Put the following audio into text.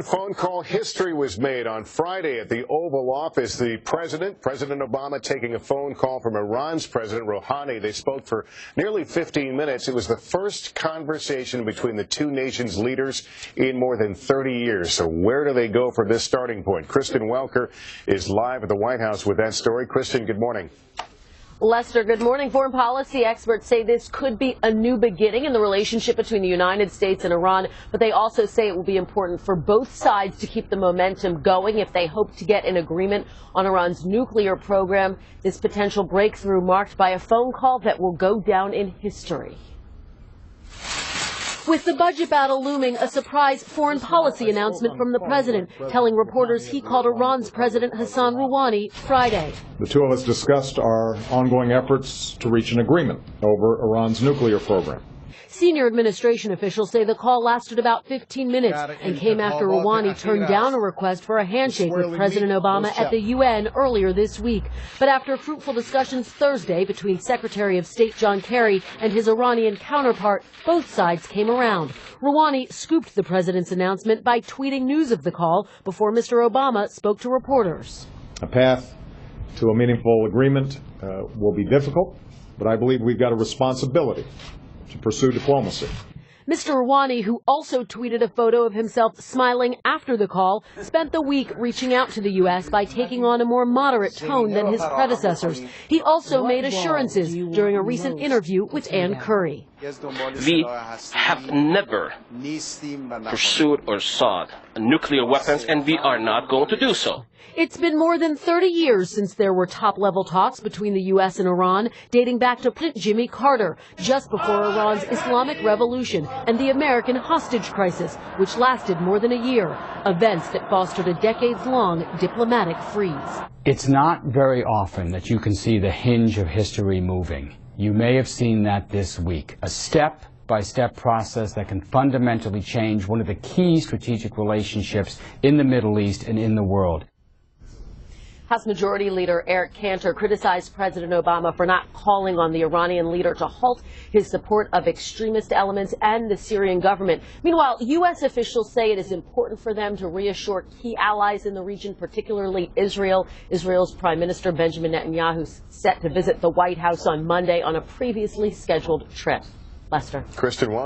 Phone call history was made on Friday at the Oval Office. The President Obama, taking a phone call from Iran's President Rouhani. They spoke for nearly 15 minutes. It was the first conversation between the two nations' leaders in more than 30 years. So where do they go from this starting point? Kristen Welker is live at the White House with that story. Kristen, good morning. Lester, good morning. Foreign policy experts say this could be a new beginning in the relationship between the United States and Iran, but they also say it will be important for both sides to keep the momentum going if they hope to get an agreement on Iran's nuclear program. This potential breakthrough marked by a phone call that will go down in history. With the budget battle looming, a surprise foreign policy announcement from the president, telling reporters he called Iran's President Hassan Rouhani Friday. The two of us discussed our ongoing efforts to reach an agreement over Iran's nuclear program. Senior administration officials say the call lasted about 15 minutes and came after Rouhani turned down a request for a handshake with President Obama at the UN earlier this week. But after fruitful discussions Thursday between Secretary of State John Kerry and his Iranian counterpart, both sides came around. Rouhani scooped the president's announcement by tweeting news of the call before Mr. Obama spoke to reporters. A path to a meaningful agreement will be difficult, but I believe we've got a responsibility to pursue diplomacy. Mr. Rouhani, who also tweeted a photo of himself smiling after the call, spent the week reaching out to the U.S. by taking on a more moderate tone than his predecessors. He also made assurances during a recent interview with Ann Curry. We have never pursued or sought nuclear weapons, and we are not going to do so. It's been more than 30 years since there were top-level talks between the U.S. and Iran, dating back to President Jimmy Carter, just before Iran's Islamic Revolution and the American hostage crisis, which lasted more than a year, events that fostered a decades-long diplomatic freeze. It's not very often that you can see the hinge of history moving. You may have seen that this week, a step-by-step process that can fundamentally change one of the key strategic relationships in the Middle East and in the world. House Majority Leader Eric Cantor criticized President Obama for not calling on the Iranian leader to halt his support of extremist elements and the Syrian government. Meanwhile, U.S. officials say it is important for them to reassure key allies in the region, particularly Israel. Israel's Prime Minister Benjamin Netanyahu is set to visit the White House on Monday on a previously scheduled trip. Lester. Kristen Welker.